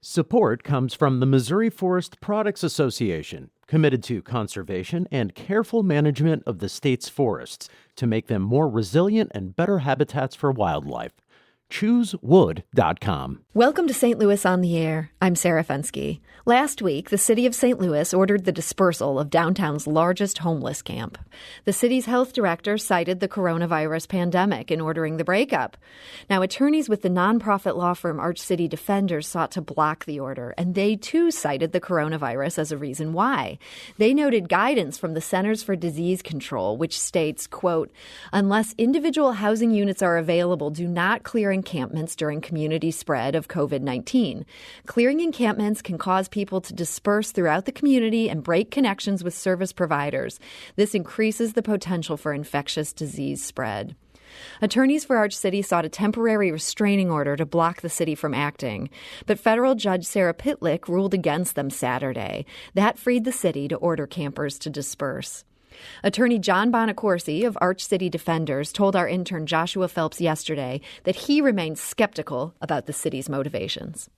Support comes from the Missouri Forest Products Association, committed to conservation and careful management of the state's forests to make them more resilient and better habitats for wildlife. ChooseWood.com. Welcome to St. Louis on the Air. I'm Sarah Fenske. Last week, the city of St. Louis ordered the dispersal of downtown's largest homeless camp. The city's health director cited the coronavirus pandemic in ordering the breakup. Now, attorneys with the nonprofit law firm ArchCity Defenders sought to block the order, and they too cited the coronavirus as a reason why. They noted guidance from the Centers for Disease Control, which states, quote, unless individual housing units are available, do not clear encampments during community spread of COVID-19. Clearing encampments can cause people to disperse throughout the community and break connections with service providers. This increases the potential for infectious disease spread. Attorneys for ArchCity sought a temporary restraining order to block the city from acting, but federal judge Sarah Fenske ruled against them Saturday. That freed the city to order campers to disperse. Attorney John Bonacorsi of ArchCity Defenders told our intern Joshua Phelps yesterday that he remains skeptical about the city's motivations.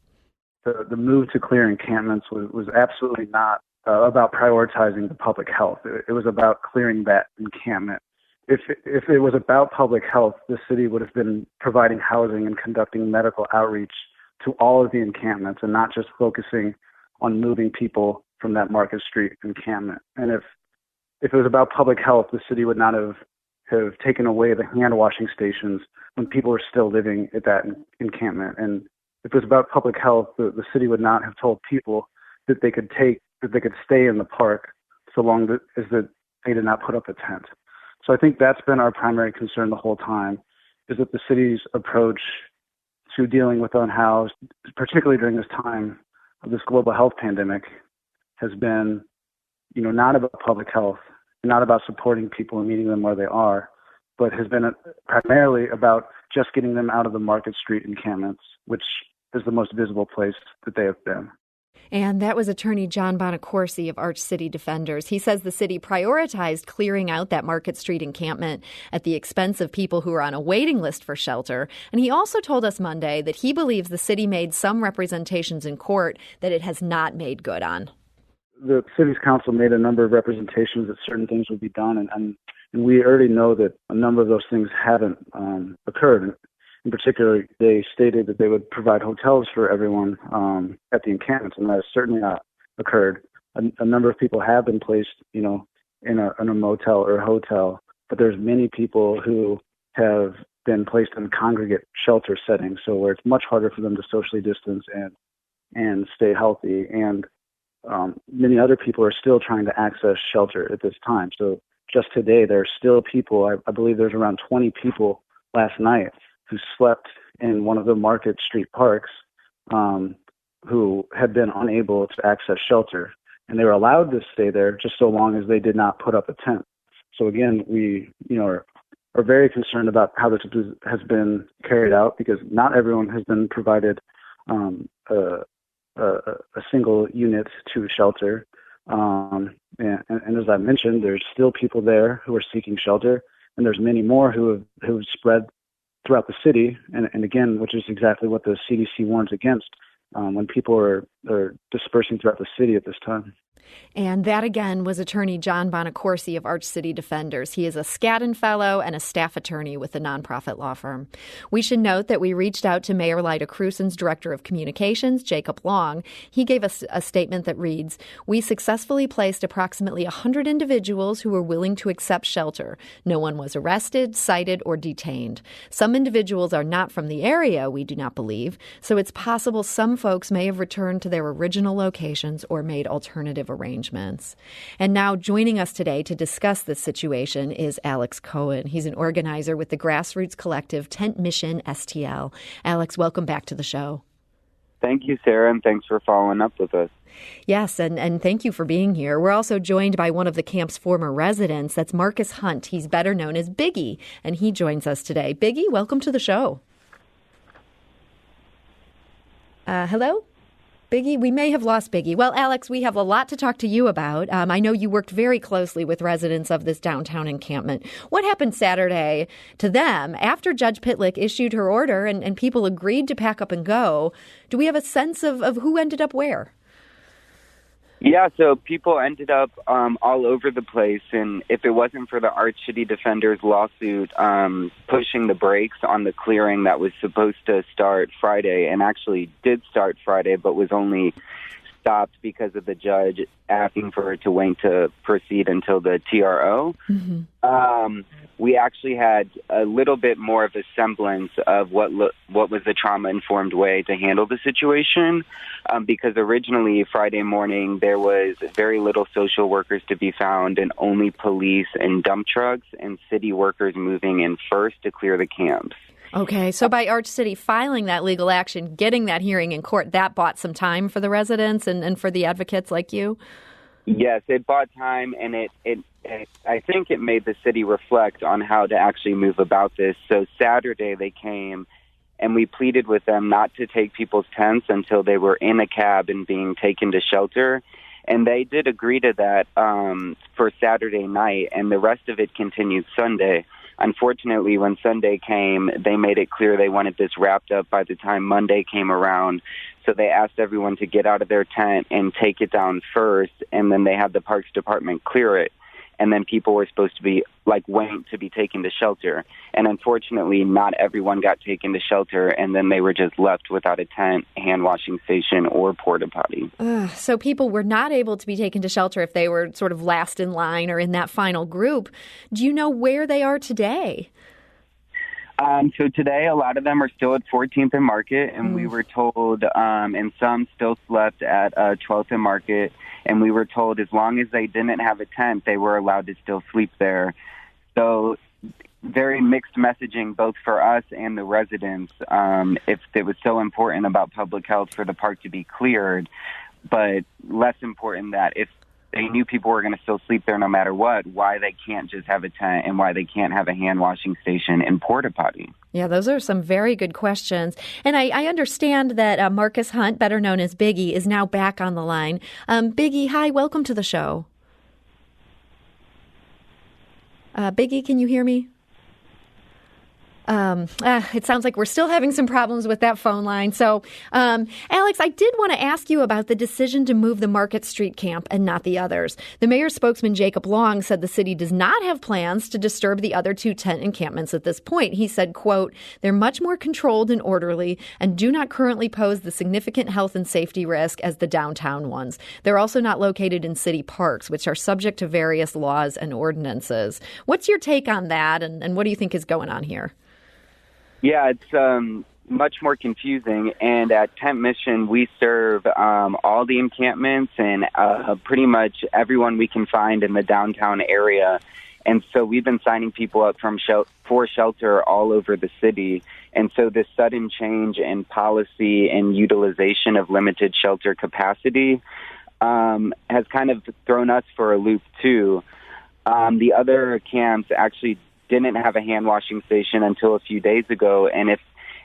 The move to clear encampments was absolutely not about prioritizing the public health. It was about clearing that encampment. If it was about public health, the city would have been providing housing and conducting medical outreach to all of the encampments and not just focusing on moving people from that Market Street encampment. And if it was about public health, the city would not have taken away the hand washing stations when people were still living at that encampment. And if it was about public health, the city would not have told people that they could stay in the park so long as that they did not put up a tent. So I think that's been our primary concern the whole time, is that the city's approach to dealing with unhoused, particularly during this time of this global health pandemic, has been not about public health, not about supporting people and meeting them where they are, but has been primarily about just getting them out of the Market Street encampments, which is the most visible place that they have been. And that was attorney John Bonacorsi of ArchCity Defenders. He says the city prioritized clearing out that Market Street encampment at the expense of people who are on a waiting list for shelter. And he also told us Monday that he believes the city made some representations in court that it has not made good on. The city's council made a number of representations that certain things would be done, and we already know that a number of those things haven't occurred. In particular, they stated that they would provide hotels for everyone at the encampments, and that has certainly not occurred. A number of people have been placed, in a motel or a hotel, but there's many people who have been placed in congregate shelter settings, so where it's much harder for them to socially distance and stay healthy. And many other people are still trying to access shelter at this time. So just today, there are still people, I believe there's around 20 people last night who slept in one of the Market Street parks who had been unable to access shelter. And they were allowed to stay there just so long as they did not put up a tent. So again, we are very concerned about how this has been carried out, because not everyone has been provided a single unit to shelter. And as I mentioned, there's still people there who are seeking shelter, and there's many more who have spread throughout the city. And again, which is exactly what the CDC warns against when people are dispersing throughout the city at this time. And that, again, was attorney John Bonacorsi of ArchCity Defenders. He is a Skadden Fellow and a staff attorney with the nonprofit law firm. We should note that we reached out to Mayor Lyda Crusen's Director of Communications, Jacob Long. He gave us a statement that reads, "We successfully placed approximately 100 individuals who were willing to accept shelter. No one was arrested, cited, or detained. Some individuals are not from the area, we do not believe, so it's possible some folks may have returned to their original locations or made alternative arrangements." And now joining us today to discuss this situation is Alex Cohen. He's an organizer with the grassroots collective Tent Mission STL. Alex, welcome back to the show. Thank you, Sarah, and thanks for following up with us. Yes, and thank you for being here. We're also joined by one of the camp's former residents. That's Marcus Hunt. He's better known as Biggie, and he joins us today. Biggie, welcome to the show. Hello? Biggie, we may have lost Biggie. Well, Alex, we have a lot to talk to you about. I know you worked very closely with residents of this downtown encampment. What happened Saturday to them after Judge Pitlick issued her order and people agreed to pack up and go? Do we have a sense of who ended up where? Yeah, so people ended up all over the place, and if it wasn't for the ArchCity Defenders lawsuit pushing the brakes on the clearing that was supposed to start Friday, and actually did start Friday, but was only stopped because of the judge asking for it to wait to proceed until the TRO. Mm-hmm. We actually had a little bit more of a semblance of what was the trauma-informed way to handle the situation, because originally Friday morning there was very little social workers to be found and only police and dump trucks and city workers moving in first to clear the camps. Okay, so by ArchCity filing that legal action, getting that hearing in court, that bought some time for the residents and for the advocates like you? Yes, it bought time, and I think it made the city reflect on how to actually move about this. So Saturday they came, and we pleaded with them not to take people's tents until they were in a cab and being taken to shelter. And they did agree to that for Saturday night, and the rest of it continued Sunday. Unfortunately, when Sunday came, they made it clear they wanted this wrapped up by the time Monday came around. So they asked everyone to get out of their tent and take it down first, and then they had the Parks Department clear it. And then people were supposed to be, wait to be taken to shelter. And unfortunately, not everyone got taken to shelter, and then they were just left without a tent, hand-washing station, or porta potty. So people were not able to be taken to shelter if they were sort of last in line or in that final group. Do you know where they are today? So today, a lot of them are still at 14th and Market, and we were told, and some still slept at 12th and Market, and we were told as long as they didn't have a tent, they were allowed to still sleep there. So very mixed messaging, both for us and the residents, if it was so important about public health for the park to be cleared, but less important that if they knew people were going to still sleep there no matter what, why they can't just have a tent and why they can't have a hand-washing station and porta potty. Yeah, those are some very good questions. And I understand that Marcus Hunt, better known as Biggie, is now back on the line. Biggie, hi, welcome to the show. Biggie, can you hear me? It sounds like we're still having some problems with that phone line. So, Alex, I did want to ask you about the decision to move the Market Street camp and not the others. The mayor's spokesman, Jacob Long, said the city does not have plans to disturb the other two tent encampments at this point. He said, quote, they're much more controlled and orderly and do not currently pose the significant health and safety risk as the downtown ones. They're also not located in city parks, which are subject to various laws and ordinances. What's your take on that, and what do you think is going on here? Yeah, it's much more confusing. And at Tent Mission, we serve all the encampments and pretty much everyone we can find in the downtown area. And so we've been signing people up for shelter all over the city. And so this sudden change in policy and utilization of limited shelter capacity has kind of thrown us for a loop, too. The other camps actually didn't have a hand-washing station until a few days ago. And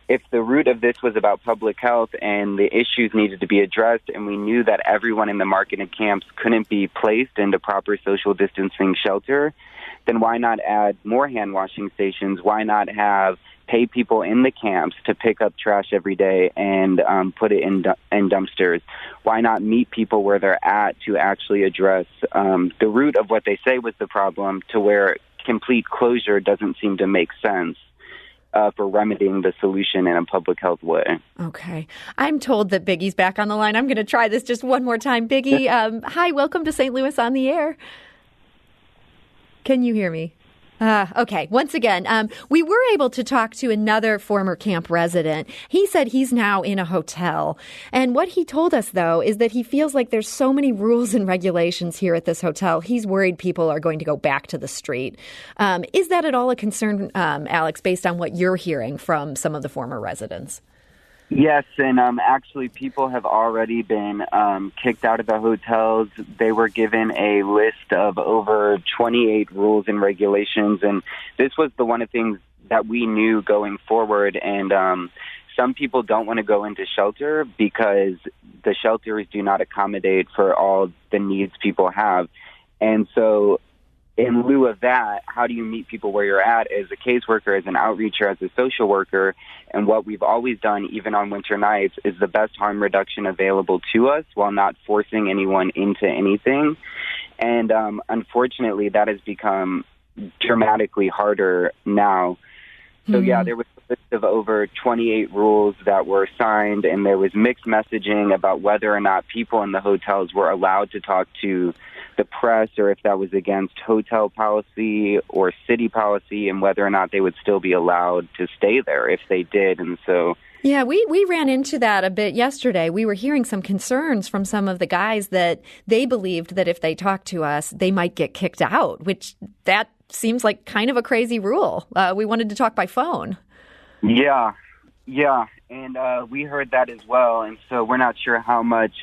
if the root of this was about public health and the issues needed to be addressed, and we knew that everyone in the market and camps couldn't be placed into proper social distancing shelter, then why not add more hand-washing stations? Why not pay people in the camps to pick up trash every day and put it in dumpsters? Why not meet people where they're at to actually address the root of what they say was the problem, to where complete closure doesn't seem to make sense for remedying the solution in a public health way. Okay. I'm told that Biggie's back on the line. I'm going to try this just one more time. Biggie, hi, welcome to St. Louis on the Air. Can you hear me? Okay. Once again, we were able to talk to another former camp resident. He said he's now in a hotel. And what he told us, though, is that he feels like there's so many rules and regulations here at this hotel. He's worried people are going to go back to the street. Is that at all a concern, Alex, based on what you're hearing from some of the former residents? Yes, and actually people have already been kicked out of the hotels. They were given a list of over 28 rules and regulations, and this was the one of the things that we knew going forward. And some people don't want to go into shelter because the shelters do not accommodate for all the needs people have. And so in lieu of that, how do you meet people where you're at as a caseworker, as an outreacher, as a social worker? And what we've always done, even on winter nights, is the best harm reduction available to us while not forcing anyone into anything. And unfortunately, that has become dramatically harder now. So, yeah, there was a list of over 28 rules that were signed, and there was mixed messaging about whether or not people in the hotels were allowed to talk to the press, or if that was against hotel policy or city policy, and whether or not they would still be allowed to stay there if they did. And so, yeah, we ran into that a bit yesterday. We were hearing some concerns from some of the guys that they believed that if they talked to us, they might get kicked out, which that seems like kind of a crazy rule. We wanted to talk by phone. Yeah. And we heard that as well. And so we're not sure how much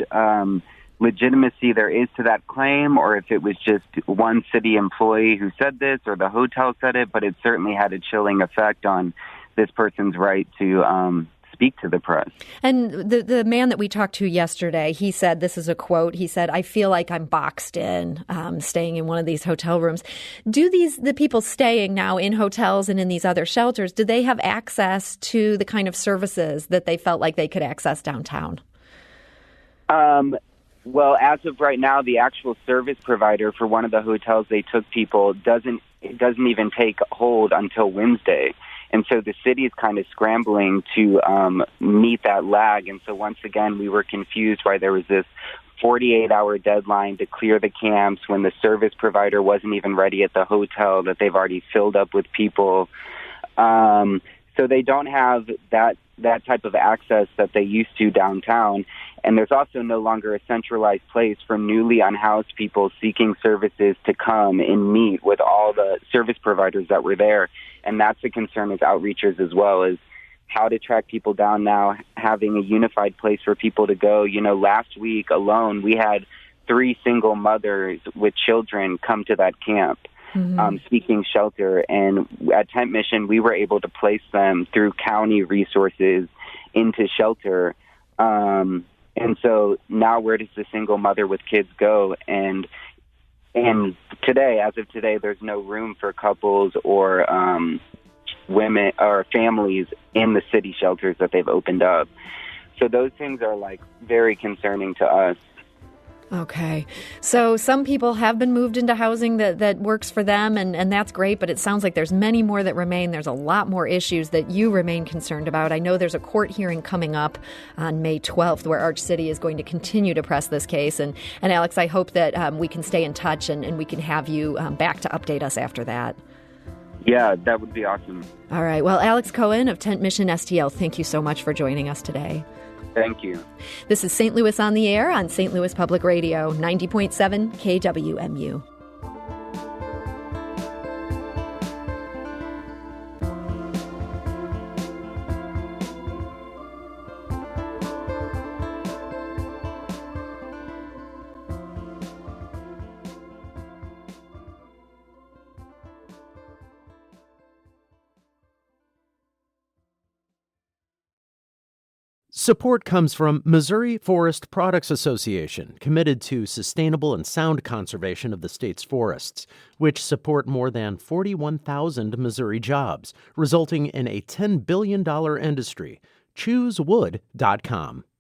legitimacy there is to that claim, or if it was just one city employee who said this or the hotel said it, but it certainly had a chilling effect on this person's right to speak to the press. And the man that we talked to yesterday, he said, this is a quote, he said, "I feel like I'm boxed in, staying in one of these hotel rooms." Do the people staying now in hotels and in these other shelters, do they have access to the kind of services that they felt like they could access downtown? Well, as of right now, the actual service provider for one of the hotels they took people doesn't even take hold until Wednesday. And so the city is kind of scrambling to meet that lag. And so once again, we were confused why there was this 48-hour deadline to clear the camps when the service provider wasn't even ready at the hotel, that they've already filled up with people. So they don't have that type of access that they used to downtown. And there's also no longer a centralized place for newly unhoused people seeking services to come and meet with all the service providers that were there. And that's a concern as outreachers as well, is how to track people down now, having a unified place for people to go. You know, last week alone, we had 3 single mothers with children come to that camp. Seeking shelter. And at Tent Mission, we were able to place them through county resources into shelter. And so now where does the single mother with kids go? And today, as of today, there's no room for couples or women or families in the city shelters that they've opened up. So those things are like very concerning to us. Okay. So some people have been moved into housing that works for them, and that's great, but it sounds like there's many more that remain. There's a lot more issues that you remain concerned about. I know there's a court hearing coming up on May 12th where ArchCity is going to continue to press this case. And Alex, I hope that we can stay in touch and we can have you back to update us after that. Yeah, that would be awesome. All right. Well, Alex Cohen of Tent Mission STL, thank you so much for joining us today. Thank you. This is St. Louis on the Air on St. Louis Public Radio, 90.7 KWMU. Support comes from Missouri Forest Products Association, committed to sustainable and sound conservation of the state's forests, which support more than 41,000 Missouri jobs, resulting in a $10 billion industry. ChooseWood.com.